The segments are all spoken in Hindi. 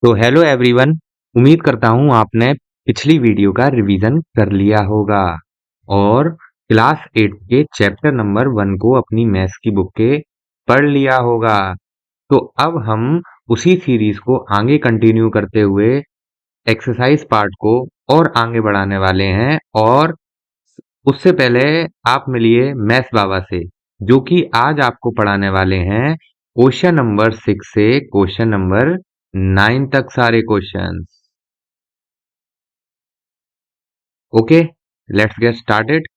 तो हेलो एवरीवन। उम्मीद करता हूँ आपने पिछली वीडियो का रिवीजन कर लिया होगा और क्लास 8 के चैप्टर नंबर 1 को अपनी मैथ्स की बुक के पढ़ लिया होगा। तो अब हम उसी सीरीज को आगे कंटिन्यू करते हुए एक्सरसाइज पार्ट को और आगे बढ़ाने वाले हैं। और उससे पहले आप मिलिए मैथ्स बाबा से, जो कि आज आपको पढ़ाने वाले हैं क्वेश्चन नंबर 6 से क्वेश्चन नंबर 9 तक सारे questions. Okay, let's get started.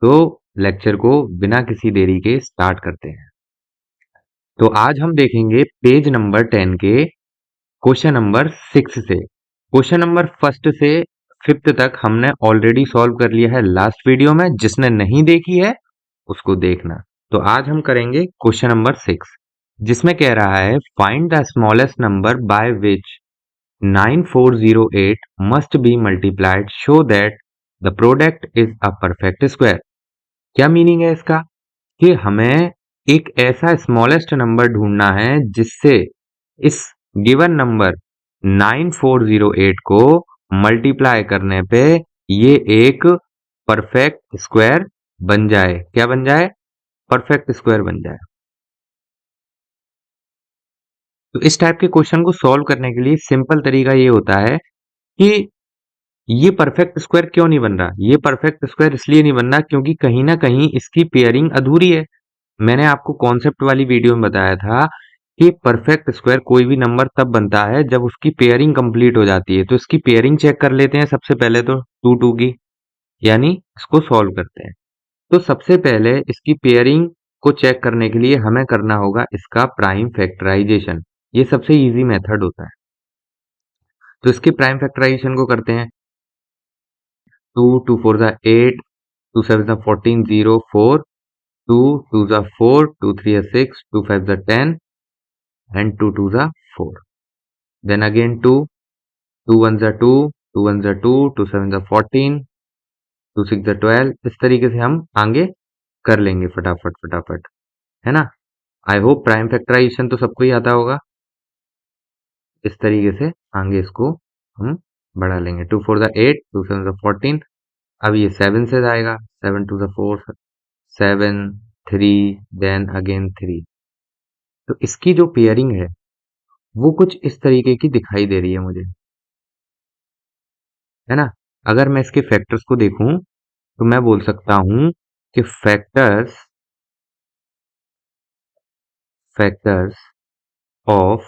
तो लेक्चर को बिना किसी देरी के स्टार्ट करते हैं। तो आज हम देखेंगे पेज नंबर 10 के क्वेश्चन नंबर 6 से क्वेश्चन नंबर फर्स्ट से 5th तक हमने ऑलरेडी सॉल्व कर लिया है लास्ट वीडियो में। जिसने नहीं देखी है उसको देखना। तो आज हम करेंगे क्वेश्चन नंबर 6, जिसमें कह रहा है find the smallest number by which 9408 must be multiplied so that the product is a perfect square। क्या मीनिंग है इसका? कि हमें एक ऐसा स्मॉलेस्ट नंबर ढूंढना है जिससे इस गिवन नंबर 9408 को मल्टीप्लाई करने पे ये एक परफेक्ट स्क्वायर बन जाए। क्या बन जाए? परफेक्ट स्क्वायर बन जाए। तो इस टाइप के क्वेश्चन को सॉल्व करने के लिए सिंपल तरीका ये होता है कि ये परफेक्ट स्क्वायर क्यों नहीं बन रहा। ये परफेक्ट स्क्वायर इसलिए नहीं बन रहा क्योंकि कहीं ना कहीं इसकी पेयरिंग अधूरी है। मैंने आपको कॉन्सेप्ट वाली वीडियो में बताया था कि परफेक्ट स्क्वायर कोई भी नंबर तब बनता है जब उसकी पेयरिंग कंप्लीट हो जाती है। तो इसकी पेयरिंग चेक कर लेते हैं सबसे पहले। तो टू टू की, यानी इसको सॉल्व करते हैं। तो सबसे पहले इसकी पेयरिंग को चेक करने के लिए हमें करना होगा इसका प्राइम फैक्टराइजेशन। ये सबसे इजी मेथड होता है। तो इसके प्राइम फैक्टराइजेशन को करते हैं। 2 2 4 जा 8, 2 7 जा 14, 0 4, 2 2 जा 4, 2 3 जा 6, 2 5 जा 10 and 2 2 जा 4। then again 2 2 1 जा 2, 2 1 जा 2, 2 7 जा 14, 2 6 जा 12। इस तरीके से हम आगे कर लेंगे फटाफट फटाफट, है ना। आई होप प्राइम फैक्टराइजेशन तो सबको ही आता होगा। इस तरीके से आगे इसको हम बढ़ा लेंगे। 2 4 जा 8, 2 7 जा 14। अब ये 7 से जाएगा। 7 2 जा 4, 7 3 देन अगेन 3। तो इसकी जो पेयरिंग है वो कुछ इस तरीके की दिखाई दे रही है मुझे, है ना। अगर मैं इसके फैक्टर्स को देखूं तो मैं बोल सकता हूं कि फैक्टर्स फैक्टर्स ऑफ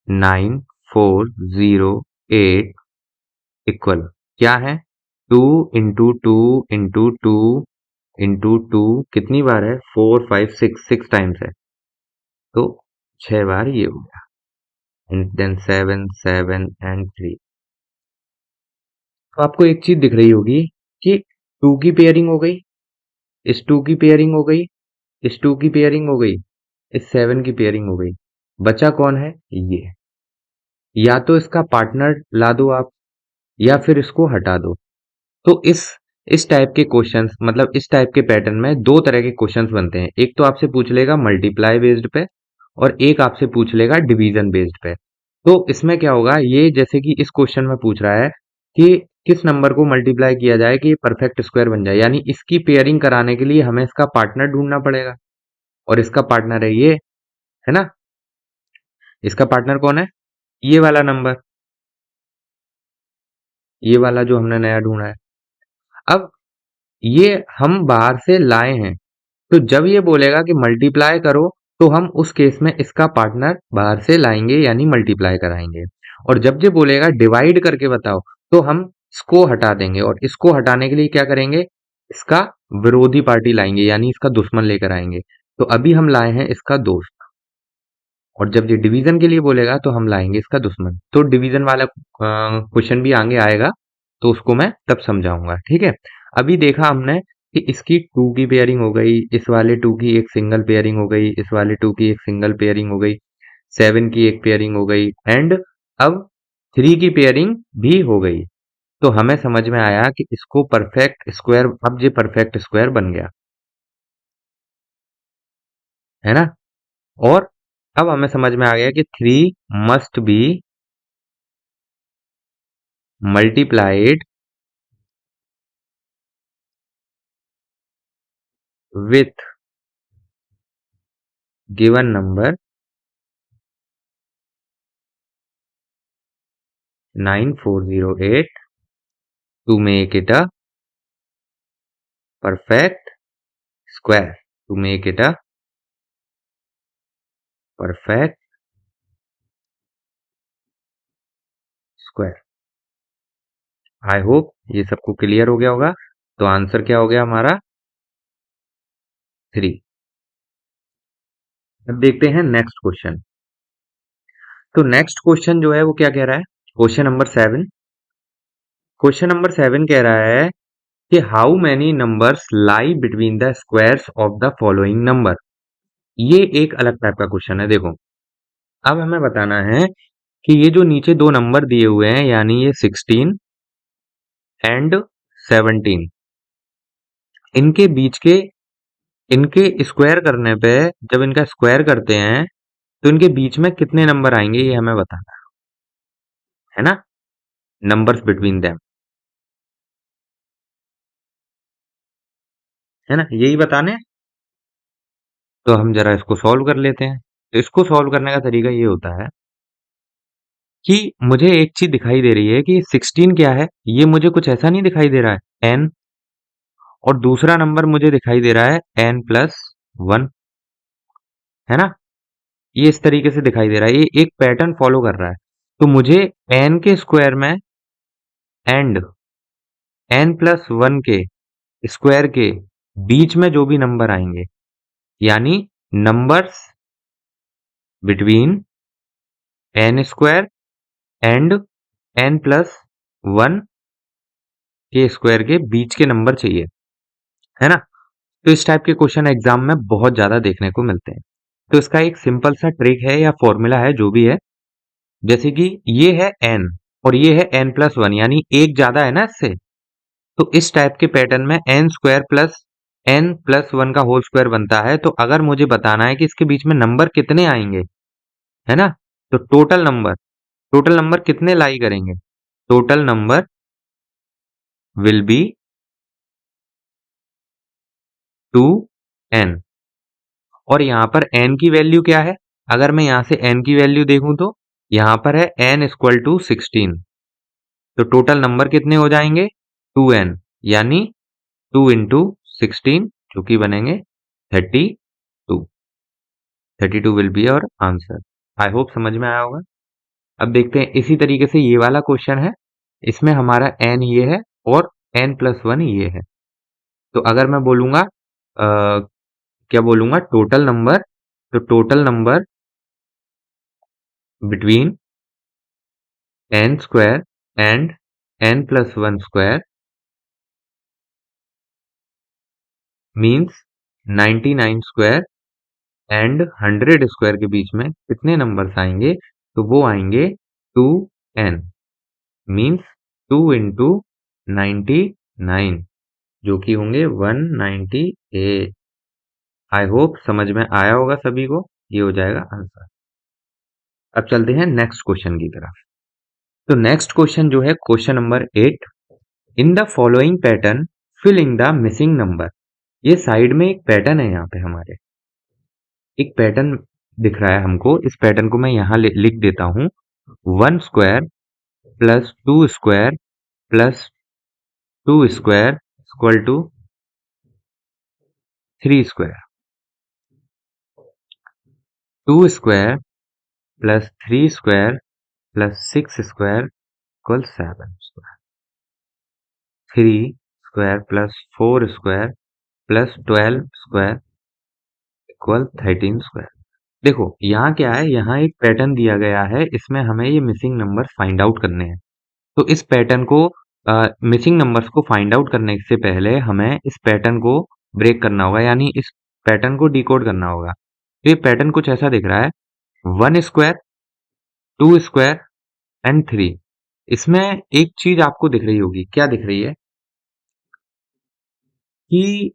9408 इक्वल क्या है? 2 इंटू 2 इंटू 2 इंटू 2 कितनी बार है? 4 5 6 टाइम्स है। तो 6 बार ये हो गया। And then 7 7 and 3। तो आपको एक चीज दिख रही होगी कि 2 की पेयरिंग हो गई, इस 2 की पेयरिंग हो गई, इस 2 की पेयरिंग हो गई, इस 7 की पेयरिंग हो गई। बचा कौन है? ये। या तो इसका पार्टनर ला दो आप, या फिर इसको हटा दो। तो इस टाइप के क्वेश्चंस, मतलब इस टाइप के पैटर्न में दो तरह के क्वेश्चंस बनते हैं। एक तो आपसे पूछ लेगा मल्टीप्लाई बेस्ड पे, और एक आपसे पूछ लेगा डिवीजन बेस्ड पे। तो इसमें क्या होगा, ये जैसे कि इस क्वेश्चन में पूछ रहा है कि किस नंबर को मल्टीप्लाई किया जाए कि ये परफेक्ट स्क्वायर बन जाए, यानी इसकी पेयरिंग कराने के लिए हमें इसका पार्टनर ढूंढना पड़ेगा। और इसका पार्टनर है ये, है ना। इसका पार्टनर कौन है? ये वाला नंबर, ये वाला जो हमने नया ढूंढा है। अब ये हम बाहर से लाए हैं, तो जब ये बोलेगा कि मल्टीप्लाई करो तो हम उस केस में इसका पार्टनर बाहर से लाएंगे, यानी मल्टीप्लाई कराएंगे। और जब ये बोलेगा डिवाइड करके बताओ तो हम इसको हटा देंगे, और इसको हटाने के लिए क्या करेंगे? इसका विरोधी पार्टी लाएंगे, यानी इसका दुश्मन लेकर आएंगे। तो अभी हम लाए हैं इसका दोस्त, और जब ये डिवीजन के लिए बोलेगा तो हम लाएंगे इसका दुश्मन। तो डिवीजन वाला क्वेश्चन भी आगे आएगा, तो उसको मैं तब समझाऊंगा, ठीक है। अभी देखा हमने कि इसकी 2 की पेयरिंग हो गई, इस वाले 2 की एक सिंगल पेयरिंग हो गई, इस वाले 2 की एक सिंगल पेयरिंग हो गई, 7 की एक पेयरिंग हो गई, एंड अब 3 की पेयरिंग भी हो गई। तो हमें समझ में आया कि इसको परफेक्ट स्क्वायर, अब ये परफेक्ट स्क्वायर बन गया, है ना। और अब हमें समझ में आ गया कि 3 must be multiplied with given number 9408 to make it a perfect square. To make it a perfect square. I hope ये सबको क्लियर हो गया होगा। तो आंसर क्या हो गया हमारा 3। अब देखते हैं नेक्स्ट क्वेश्चन। तो नेक्स्ट क्वेश्चन जो है वो क्या कह रहा है, क्वेश्चन नंबर 7। क्वेश्चन नंबर 7 कह रहा है कि how many numbers lie between the squares of the following number. ये एक अलग टाइप का क्वेश्चन है। देखो अब हमें बताना है कि ये जो नीचे दो नंबर दिए हुए हैं यानी ये 16 एंड 17, इनके बीच के इनके स्क्वायर करने पे, जब इनका स्क्वायर करते हैं तो इनके बीच में कितने नंबर आएंगे ये हमें बताना है ना, नंबर्स बिटवीन देम, है ना, यही बताने हैं। तो हम जरा इसको सॉल्व कर लेते हैं। तो इसको सॉल्व करने का तरीका ये होता है कि मुझे एक चीज दिखाई दे रही है कि 16 क्या है, ये मुझे कुछ ऐसा नहीं दिखाई दे रहा है n, और दूसरा नंबर मुझे दिखाई दे रहा है n+1, है ना, ये इस तरीके से दिखाई दे रहा है, ये एक पैटर्न फॉलो कर रहा है। तो मुझे n के स्क्वायर में एंड n+1 के स्क्वायर के बीच में जो भी नंबर आएंगे यानी numbers between n square and n+1 के स्क्वायर के बीच के नंबर चाहिए, है ना। तो इस टाइप के क्वेश्चन एग्जाम में बहुत ज्यादा देखने को मिलते हैं। तो इसका एक सिंपल सा ट्रिक है या फॉर्मूला है जो भी है, जैसे कि ये है n और ये है n+1 यानी एक ज्यादा है ना इससे, तो इस टाइप के पैटर्न में n स्क्वायर प्लस n+1 का होल स्क्वायर बनता है। तो अगर मुझे बताना है कि इसके बीच में नंबर कितने आएंगे, है ना, तो टोटल नंबर कितने लाई करेंगे, total number will be 2n। और यहाँ पर n की वैल्यू क्या है, अगर मैं यहाँ से n की वैल्यू देखूं तो यहाँ पर है n=16, तो टोटल नंबर कितने हो जाएंगे 2n, यानी 2 इंटू 16 जो कि बनेंगे 32। 32 will be our answer. I hope समझ में आया होगा। अब देखते हैं इसी तरीके से ये वाला क्वेश्चन है, इसमें हमारा n ये है और n+1 ये है। तो अगर मैं बोलूंगा क्या बोलूंगा टोटल नंबर, तो total number between n square and n+1 square means 99 square and 100 square के बीच में कितने नंबर्स आएंगे, तो वो आएंगे 2n, मीन्स 2 इंटू 99 जो कि होंगे 198। आई होप समझ में आया होगा सभी को, ये हो जाएगा आंसर। अब चलते हैं नेक्स्ट क्वेश्चन की तरफ। तो नेक्स्ट क्वेश्चन जो है question number 8। In the following pattern fill in the missing number. ये साइड में एक पैटर्न है, यहाँ पे हमारे एक पैटर्न दिख रहा है हमको, इस पैटर्न को मैं यहाँ लिख देता हूं 1 square plus 2 square plus 2 square equal to 3 square, 2 square plus 3 square plus 6 square equal 7 square, 3 square plus 4 square plus 12 square equal 13 square. देखो यहाँ क्या है, यहाँ एक पैटर्न दिया गया है, इसमें हमें ये मिसिंग नंबर्स फाइंड आउट करने हैं। तो इस पैटर्न को मिसिंग नंबर्स को फाइंड आउट करने से पहले हमें इस पैटर्न को ब्रेक करना होगा, यानी इस पैटर्न को डिकोड करना होगा। तो ये पैटर्न कुछ ऐसा दिख रहा है 1 स्क्वायर 2 स्क्वायर एंड 3। इसमें एक चीज आपको दिख रही होगी, क्या दिख रही है कि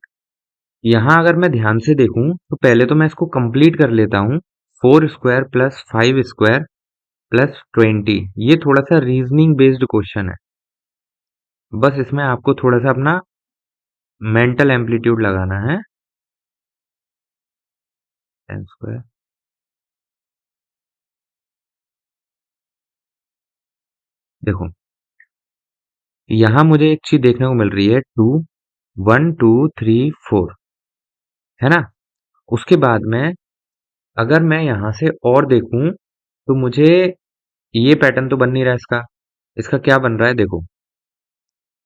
यहाँ अगर मैं ध्यान से देखूं तो पहले तो मैं इसको कंप्लीट कर लेता हूं, 4 स्क्वायर प्लस 5 स्क्वायर प्लस 20। ये थोड़ा सा रीजनिंग बेस्ड क्वेश्चन है, बस इसमें आपको थोड़ा सा अपना मेंटल एम्पलीट्यूड लगाना है। 10 स्क्वायर, देखो यहाँ मुझे एक चीज देखने को मिल रही है, 2 1 2 3 4, है ना। उसके बाद में अगर मैं यहाँ से और देखूं तो मुझे ये पैटर्न तो बन नहीं रहा इसका। इसका क्या बन रहा है, देखो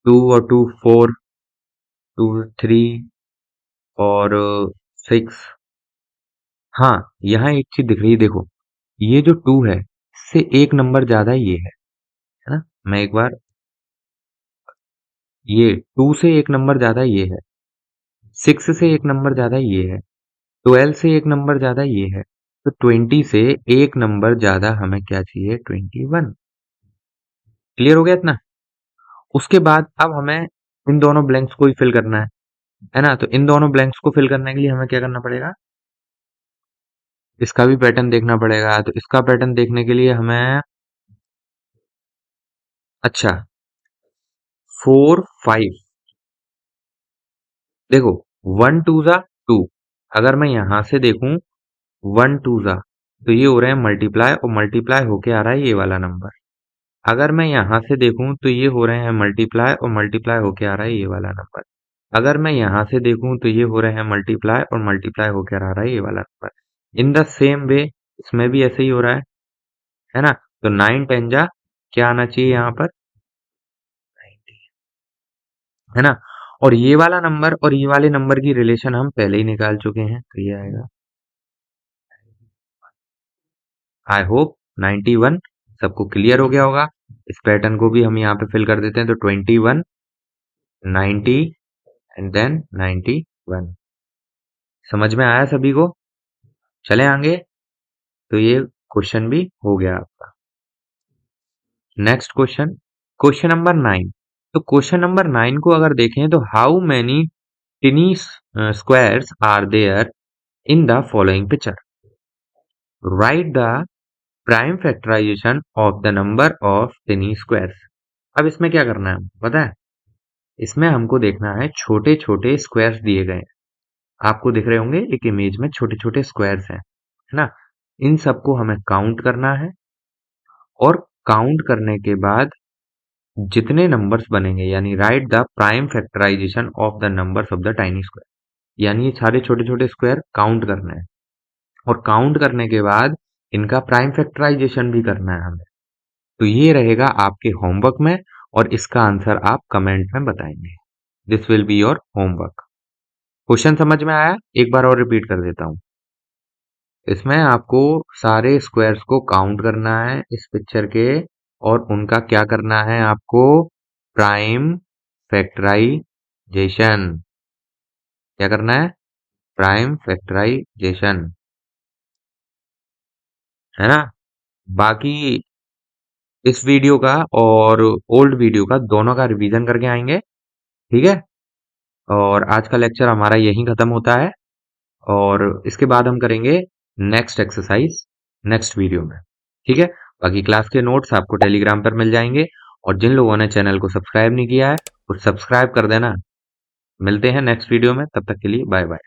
2 और 2 4, 2 3 और 6। हाँ, यहाँ एक चीज दिख रही है, देखो ये जो 2 है इससे एक नंबर ज्यादा ये है ना। मैं एक बार, ये 2 से एक नंबर ज्यादा ये है, 6 से एक नंबर ज्यादा ये है, 12 से एक नंबर ज्यादा ये है, तो 20 से एक नंबर ज्यादा हमें क्या चाहिए, 21। क्लियर हो गया इतना। उसके बाद अब हमें इन दोनों ब्लैंक्स को ही फिल करना है ना। तो इन दोनों ब्लैंक्स को फिल करने के लिए हमें क्या करना पड़ेगा, इसका भी पैटर्न देखना पड़ेगा। तो इसका पैटर्न देखने के लिए हमें, अच्छा 4 5, देखो 1 2 जा 2, अगर मैं यहां से देखूं 1 2 जा, तो ये हो रहे हैं मल्टीप्लाई, और मल्टीप्लाई होके आ रहा है ये वाला नंबर। अगर मैं यहां से देखूं तो ये हो रहे हैं मल्टीप्लाई, और मल्टीप्लाई होके आ रहा है ये वाला नंबर। अगर मैं यहां से देखूं तो ये हो रहे हैं मल्टीप्लाई, और मल्टीप्लाई होके आ रहा है ये वाला number. In the same way इसमें भी ऐसे ही हो रहा है ना। तो 9 10 जा क्या आना चाहिए यहाँ पर, 90, है ना। और ये वाला नंबर और ये वाले नंबर की रिलेशन हम पहले ही निकाल चुके हैं, तो ये आएगा। आई होप 91 सबको क्लियर हो गया होगा। इस पैटर्न को भी हम यहाँ पे फिल कर देते हैं, तो 21, 90 एंड देन 91। समझ में आया सभी को। चले आगे, तो ये क्वेश्चन भी हो गया आपका। Next question, question number 9। तो क्वेश्चन नंबर 9 को अगर देखें तो how many tiny squares are there in the following picture, write the prime factorisation of the number of tiny squares. अब इसमें क्या करना है पता है, इसमें हमको देखना है छोटे छोटे स्क्वायर्स दिए गए हैं। आपको दिख रहे होंगे एक इमेज में छोटे छोटे स्क्वायर्स हैं, है ना। इन सबको हमें काउंट करना है, और काउंट करने के बाद जितने नंबर्स बनेंगे, यानी write the prime factorisation of the numbers of the tiny square, यानी ये सारे छोटे छोटे स्क्वायर काउंट करने हैं, और काउंट करने के बाद इनका प्राइम फैक्टराइजेशन भी करना है हमें। तो ये रहेगा आपके होमवर्क में, और इसका आंसर आप कमेंट में बताएंगे। This will be your homework. Question समझ में आया, एक बार और रिपीट कर देता हूं। इसमें आपको सारे स्क्वायर्स को काउंट करना है इस पिक्चर के, और उनका क्या करना है आपको, प्राइम फैक्टराइजेशन। क्या करना है, प्राइम फैक्टराइजेशन, है ना। बाकी इस वीडियो का और ओल्ड वीडियो का दोनों का रिवीजन करके आएंगे, ठीक है। और आज का लेक्चर हमारा यहीं खत्म होता है, और इसके बाद हम करेंगे नेक्स्ट एक्सरसाइज नेक्स्ट वीडियो में, ठीक है। बाकी क्लास के नोट्स आपको टेलीग्राम पर मिल जाएंगे, और जिन लोगों ने चैनल को सब्सक्राइब नहीं किया है वो सब्सक्राइब कर देना। मिलते हैं नेक्स्ट वीडियो में, तब तक के लिए बाय बाय।